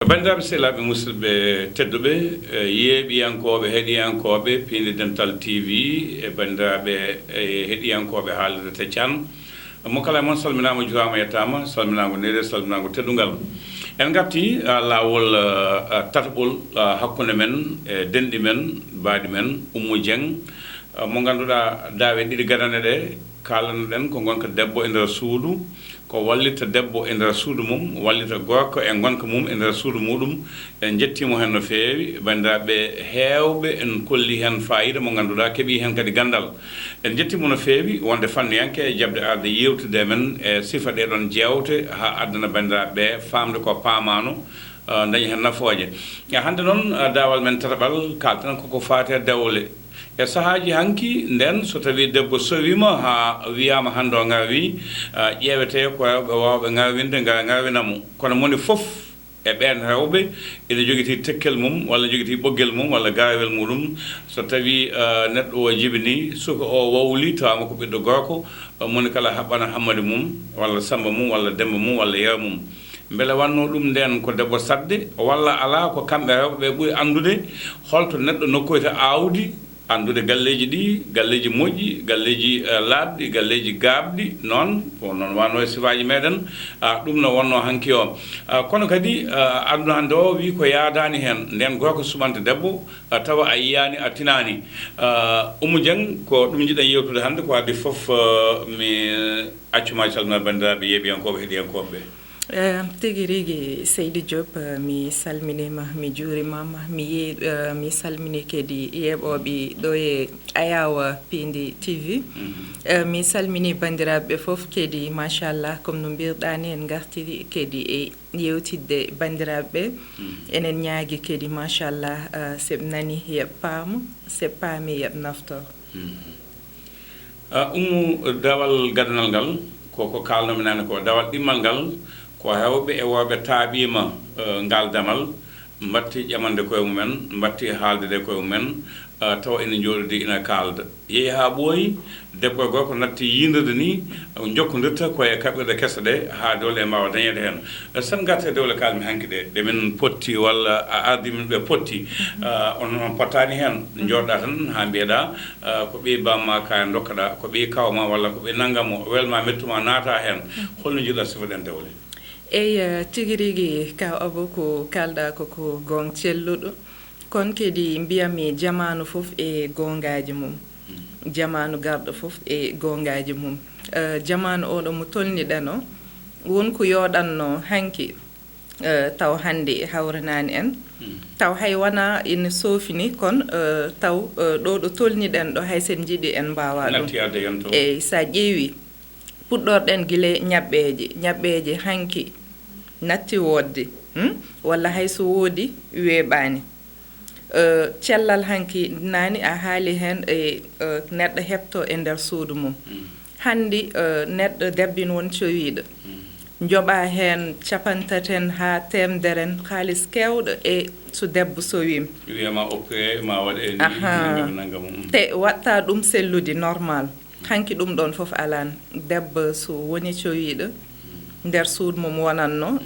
bandiraɓe sehlaɓe musidɓe tedduɓe yeeɓiyankoɓe heeɗiyankoɓe Piindi Dental TV e bandiraɓe heeɗiyankoɓe haalirde Teccan mo kala moon salminama juurama yettama salminago nede salminago teddungal en garti lawol tataɓol hakkude men e denɗi men baaɗi men Ummu Jeng mo ganduɗa daawe ɗiɗi gadane ɗe kalanoɗen ko gonka debbo e nder suudu ko wallita debbo e nder suudu mum wallita gorko e gonka mum e nder suudu muɗum en jettimo hen no feewi bandiraɓe heewɓe en kolli hen fayida mo ganduɗa keeɓi hen kadi gandal en jettimo no feewi wonde fanniyanke e jabde arde yewtude men e sifa ɗeɗon jewte ha addana bandiraɓe famde ko paamano dañi hen nafooje hande noon dawal men tataɓal kalten koko faate Dewle e sahaji hanki nden so tawi debbo sowima ha wiyama hande o ngawi ƴeewete ko rewɓe wawɓe ngawinde ngawinamo kono moni foof e ɓen rewɓe ene jogiti tekkel mum walla jogiti ɓoggel mum walla gawel muɗum so tawi neɗɗo o jibini suka o wawli tawama ko ɓiɗɗo gorko moni kala haɓɓana hammadi mum walla samba mum walla demba mum walla yewa mum beele wanno ɗum nden ko debbo sadde walla ala ko kamɓe rewɓe ɓe ɓuuri andude holto neɗɗo nokkoyta awdi andude galleji ɗi galleji moƴƴi galleji laaɓɗi galleji gaabɗi noon ko noon wano e sifaji meɗen ɗum no wonno hanki o kono kadi aduna hande o wi ko yaadani hen nden gorko sumanta debbo tawa a yiyani a tinani Ummu Jeng ko ɗum jiɗen yewtude hande ko addi foof mi accuma calmina bandiraɓe yeeɓiyankoɓe heeɗiyankoɓe ɓe tigi rigi Seydi Diop mi salminima mi juurimama mi salmini kedi yeɓoɓe ɗo e ayawa Piindi TV mi salmini bandiraɓe foof kedi machallah comme no mbirɗani en gartiri kedi e yewtidde bandiraɓe enen ñaagui kedi machallah seɓe nani yeɓ paama seɓe paami yeɓ naftor Ummu dawal gadanal ngal koko kalnomi nane ko dawal ɗimmal ngal ko hewɓe e worɓe taaɓima ngal damal mbatti ƴamande koye mumen mbatti haaldude koye mumen tawa ene jooɗodi ina kalda yeehi ha ɓooyi debbo e gorko natti yindede ni jokkodirta koye kaɓirɗe kese ɗe ha dewle mbawa dañede hen sen garte dewle kalmi hanki ɗe ɗemin potti walla a ardi min ɓe potti on pottani hen jooɗɗa tan ha mbiyeɗa ko ɓi bamma ka dokkaɗa ko ɓi kawma walla ko ɓi nanggamo welma mettuma naata hen holno jiɗɗa sifa ɗen dewle eyi tigi rigi kaw abo ko kalɗa koko gon celluɗo kono kadi mbiyami jamanu fof e gongaji mum jamanu garɗo fof e gongaji mum jamanu oɗo mo tolniɗen o wonko yoɗanno hanki taw hande hawranani en taw hay wona ina sofini kono taw ɗo ɗo tolniɗen ɗo hay sen jiiɗi en mbawa ɗum eyyi sa ƴeewi puɗɗorɗen guile ñabbeje hanki natti wodde walla hay so woodi weeɓani cellal hanki nani a haali hen e neɗɗo heɓto e nder suudu mum handi neɗɗo debbin won cowiɗo joɓa hen capantaten ha temderen haalis kewɗo e so debbo sowima wiyama oppe ma waɗe ni te watta ɗum sellude normal hanki ɗum ɗon fof alano debbo so woni cowiɗo nder suudu mum wonanno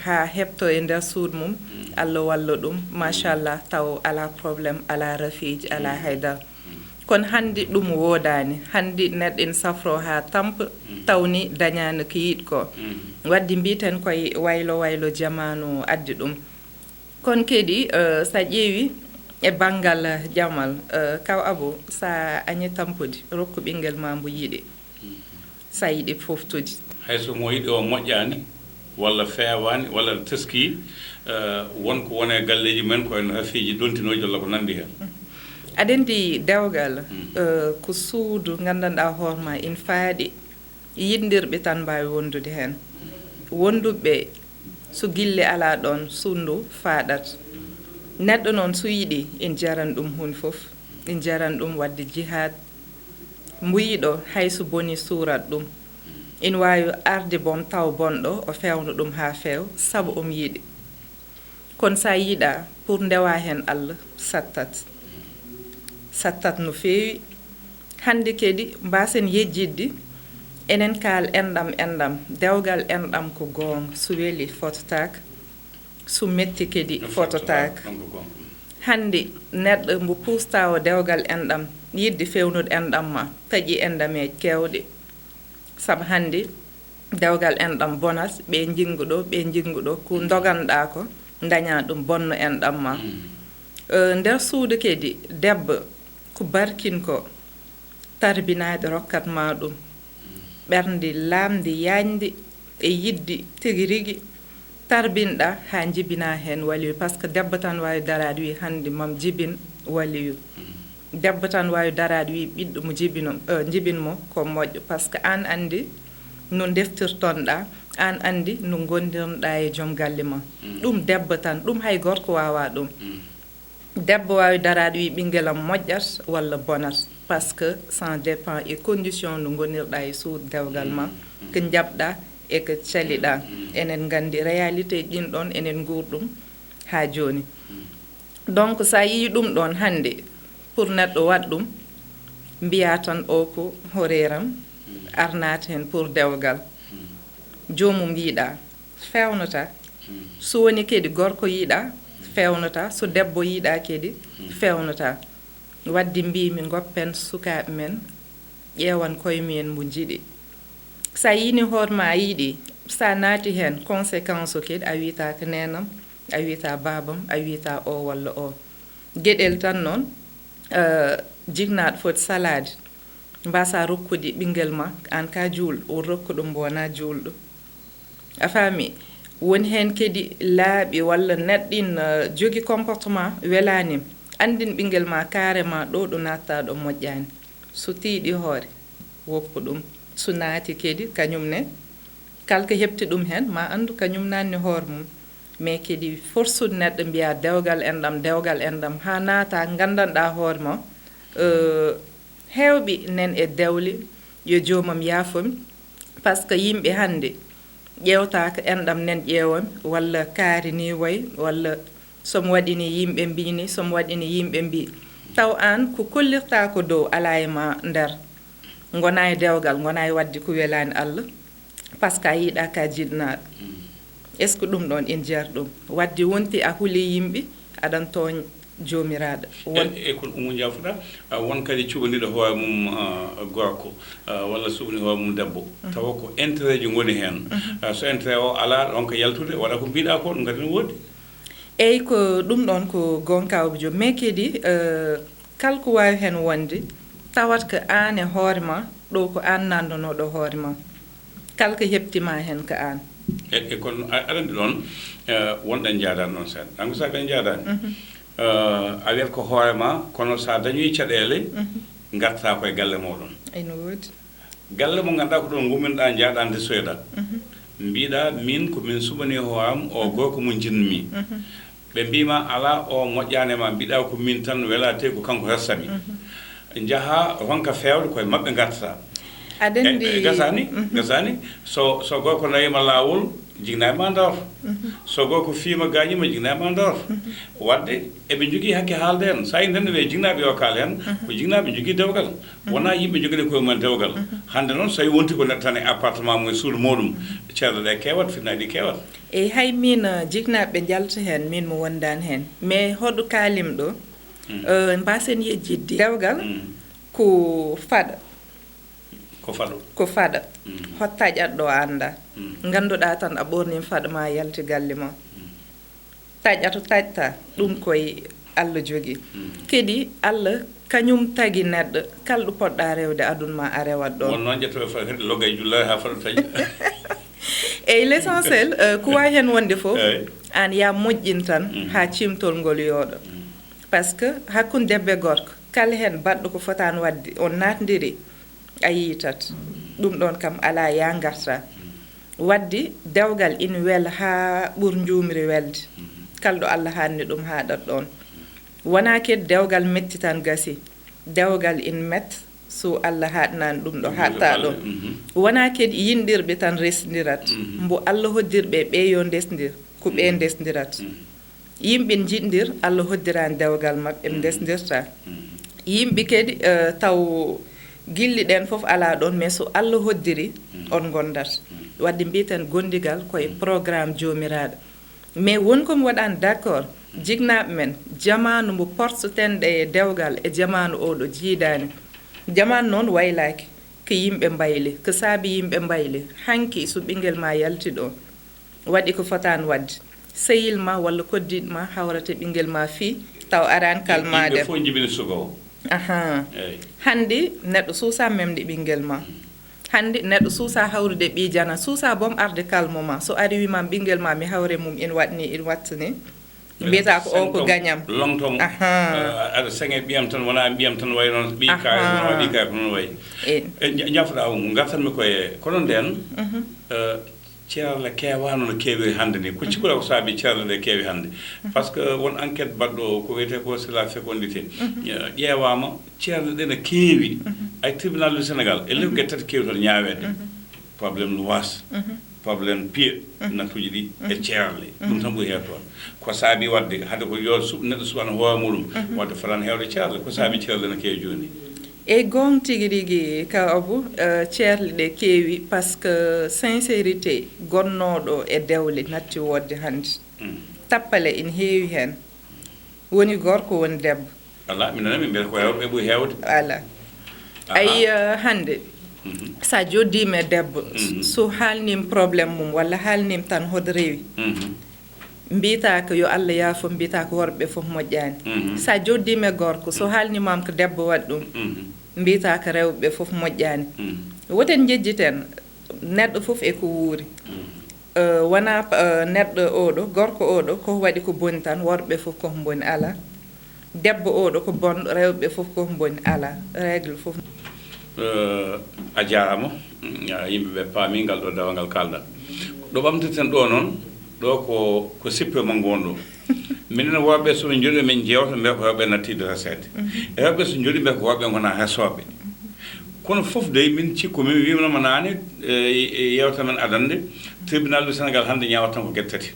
ha heɓto e nder suudu mum Allah walla ɗum machallah taw ala probléme ala rafiji ala haydara kono hande ɗum wodani hande neɗɗo ina safro ha tampa tawni dañani ko yiiɗi ko wadde mbiten koye waylo jamanu addi ɗum kono kadi sa ƴeewi e banggal jamal kaw abo sa añi tampude rokku ɓinguel ma mbo yiiɗi sa yiiɗi foftude hayso mo yiɗi o moƴƴani walla fewani walla teski wonko wone galleji men koye rafiji dontinoji walla ko nandi hen aɗa andi dewgal ko suudu gandanɗa hoorema ina faaɗi yindirɓe tan mbawi wondude hen wonduɓe so guille ala ɗon sundu faaɗat neɗɗo noon so yiiɗi ina jaran ɗum hunde foof ina jaran ɗum wadde jihad mbuyiɗo hayso boni surat ɗum ina wawi arde boom taw bonɗo o fewna ɗum ha feew saabu omo yiiɗi kono sa yiiɗa pour ndewa hen Allah sattat no feewi hande kadi mbasen yejjidde enen kaal enɗam dewgal enɗam ko gonga so weeli fototaka so metti kedi fototaaka hannde neɗɗo mbo pustawo dewgal enɗam yidde fewnude enɗam ma taƴi enɗameje kewɗe sabu hannde dewgal enɗam bonat ɓe jingu ɗo ko doganɗa ko daña ɗum bonno enɗam ma nder suudu kedi debbo ko barkin ko tarbinaade rokkat ma ɗum ɓernde laamde yañde e yidde tigi rigi tarbinɗa ha jibina hen waliyu par ce que debbo tan wawi darade wi hannde mam jibin waliyu debbo tan wawi darade wi ɓiɗɗo mo jibinmo ko moƴƴo par ce que an andi no deftirtonɗa an andi no gondirnoɗa e joom galle ma ɗum debbo tan ɗum hay gorko wawa ɗum debbo wawi darade wi ɓinguelam moƴƴat walla bonat par ce que ça dépend e condition no gonirɗa e suudu dewgal ma ko jabɗa e ko caliɗa enen gandi réalité ɗin ɗon enen gurɗum ha joni donc sa yi ɗum ɗon hannde pour neɗɗo waɗ ɗum mbiya tan o ko horeram arnata hen pour dewgal jomum yiiɗa fewnata so woni kedi gorko yiiɗa fewnata so debbo yiiɗa kedi fewnata wadde mbimi goppen sukaɓe men ƴeewan koyemumen mo jiiɗi sa yini hoorema a yiiɗi sa naati hen conséquence o kedi a wiyata ko nenam a wiyata babam a wiyata o walla o gueɗel tan noon jignaɗo foti salade mbasa rokkude ɓinguel ma an ka juulɗo o rokku ɗum wona juulɗo a faami woni hen kedi laaɓi walla neɗɗin jogui comportement welanim andin ɓinguel ma carrément ɗo natta ɗo moƴƴani so tiiɗi hoore woppu ɗum so naati kedi kañumne kalko heɓti ɗum hen ma andu kañum nanni hoore mum mais kedi forsude neɗɗo mbiya dewgal enɗam ha naata gandanɗa hoore ma hewɓe nen e dewle yo jomam yaafomi par ce que yimɓe hannde ƴewta ko enɗam nen ƴeewami walla kaari ni way walla somo waɗini yimɓe mbini somo waɗini yimɓe mbi taw an ko kollirta ko dow ala e ma nder gona e dewgal gona e wadde ko welani Allah par ce que a yiiɗa ka jiɗnaɗo est ce que ɗum ɗon en jeer ɗum wadde wonti a huuli yimɓe aɗan tooñ jomiraɗo e ko Ummu jafoɗa won kadi cuɓaniɗo hoore mum gorko walla suɓani hoore mum debbo tawa ko intérêt ji goni hen so intérêt o ala on ko yaltude waɗa ko mbiɗa ko ɗum kadi ne woodi eyyi ko ɗum ɗon ko gonkawɓe joom mais kadi kala ko wawi hen wonde tawat ko an e hoore ma ɗo ko an nandonoɗo hoore ma kala ko heptima hen ko an e kono aɗandi ɗon wonɗen jaadani noon seeɗa anko sa ɓen jaadani a wiyat ko hoore ma kono sa dañoyi caɗele garta koye galle moɗon ayno woodi galle mo ganduɗa ko ɗon gumminɗa jaaɗande soyɗa mbiɗa min komin suɓani hooram o gorko mo jinmi ɓe mbima ala o moƴƴanema mbiɗa ko min tan welate ko kanko ressami jaaha ronka fewde koye mabɓe gartata aɗandi gasani so gorko nayima lawol jigna ma ndawta so gorko fiima gañima jigna ma ndawta wadde eɓe jogui hakke haalde hen sa yi nden ɓe jignaɓe yo kaal hen ko jignaɓe jogui dewgal wona yimɓe joguiɗe koye mumen dewgal hande noon so tawi wonti ko neɗɗo tan e appartement mum e suudu muɗum ceerno ɗe kewat fitnaji ɗi kewat eyyi hay min jignaɓe jalta hen min mo wondani hen mais hoɗo kalim ɗo mbasen yejjidde dewgal ko faɗa ko faɗa hotta ƴatɗo anda ganduɗa tan a ɓorni faɗa ma yalti galle ma taƴato taƴta ɗum koye Allah jogui kadi Allah kañum tagui neɗɗo kala ɗo poɗɗa rewde aduna ma a rewat ɗon won noon ƴettoɓe fo kadi logga e jullare ha faɗa taƴi eyyi l' essentiel ko wawi hen wonde foof an ya moƴƴin tan ha cimtol ngol yooɗo par ce que hakkude debbo e gorko kala hen baɗɗo ko fotani wadde on natdiri a yiitat ɗum ɗon kam ala ya garta wadde dewgal ina wela ha ɓuur jumri welde kala ɗo Allah hanni ɗum haɗat ɗon wona kedi dewgal metti tan gasi dewgal ina metta so Allah haɗnani ɗum ɗo hatta ɗo wona kedi yinɗirɓe tan resdirat mbo Allah hoddirɓe ɓe yo desdir ko ɓe desdirat yimɓe jiɗdir Allah hoddirani dewgal mabɓe ɓe desdirta yimɓe kadi taw gilli ɗen foof ala ɗon mais so Allah hoddiri on gondat wadde mbiten gondigal koye programme jomiraɗo mais wonko mi waɗani d' accord jignaɓe men jamanu mbo portetenɗe e dewgal e jamanu oɗo jiidani jamanu noon waylaki ko yimɓe mbayli ko saabi yimɓe mbayli hanki so ɓinguel ma yalti ɗo waɗi ko fotani wadde sehil ma walla koddiɗo ma hawrata ɓinguel ma fii taw arani kalmade fo jibini sugo hande neɗɗo suusa memde ɓinguel ma hande neɗɗo suusa hawrude ɓi jana suusa boom arde kalmoma so ari wimam ɓinguel ma mi hawre mum ina waɗni ina wattani mbiyata ko o ko gagnam longtom aɗa sange ɓiyam tan wona mbiyam tan way noon ɓi kaye ɓi kaye ko noon wayi jafɗa um gartanmi koye kono nden ceerle keewano no keewi hannde ni ko cikkuɗa ko saabi ceerle ɗe keewi hannde par ce que won enquête baɗɗo ko wiyete ko c'est la fécondité ƴeewama ceerle ɗe no keewi ay tribunal du sénégal e lewge tati keewi toon ñaawede probléme luwas probléme pied natuji ɗi e ceerle ɗum tan ɓuri heew toon ko saabi wadde hade ko yo neɗɗo subana hoore muɗum wadde fotani heewde ceerle ko saabi ceerle no keewi jooni e gon tigi rigui ka obo ceerle ɗe keewi par ce que sincérité gonnoɗo e dewle natti wodde hannde tappale ina heewi hen woni gorko woni debbo ala minane min mbiyata ko hewɓe ɓuuri heewde ala ayi hannde sa joddima e debbo so haalnim probléme mum walla haalnim tan hoto rewi mbiyata ko yo Allah yaafo mbiyata ko worɓe fof moƴƴani sa joddima e gorko so haalnimam ko debbo waɗi ɗum mbiyata ko rewɓe fof moƴƴani woten jejjiten neɗɗo fof e ko wuuri wona neɗɗo oɗo gorko oɗo ko waɗi ko boni tan worɓe fof koko boni ala debbo oɗo ko bonɗo rewɓe fof koko boni ala règle fof a jarama yimɓeɓe paami ngal ɗo dawangal kalɗa ɗo ɓamteten ɗo noon ɗo ko sippe mo gonɗo minen worɓe soɓe jooɗi min jewta mbiya ko rewɓe nattiɗo resede e rewɓe so jooɗi mbiya ko worɓe gona hesoɓe kono fof dey min cikku min wimanoma nane yewta men adande tribunal du sénégal hannde ñawat tan ko gueɗe tati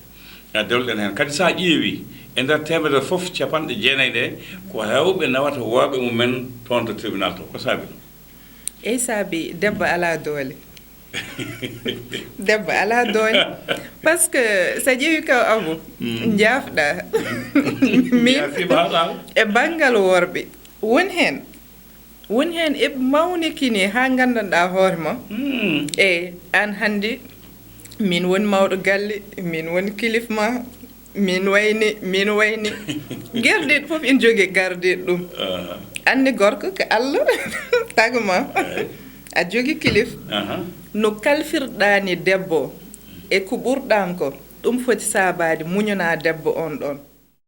dewleɗen hen kadi sa ƴeewi e nder temedere fof capanɗe jeenayyi ɗe ko rewɓe nawata worɓe mumen toon to tribunal to ko saabi ɗum eyi saabi debbo ala doole debbo ala doole par ce que so ƴeewi kaw abu jaafɗa min e banggal worɓe woni hen e mawnikini ha gandanɗa hoore ma eyi an hannde min woni mawɗo galle min woni kilif ma min wayni guerɗeɗe fof ina jogui gardeɗe ɗum andi gorko ko Allah tagma a jogui kilif no kalfirɗani debbo e ko ɓurɗan ko ɗum foti sabade muñana debbo on ɗon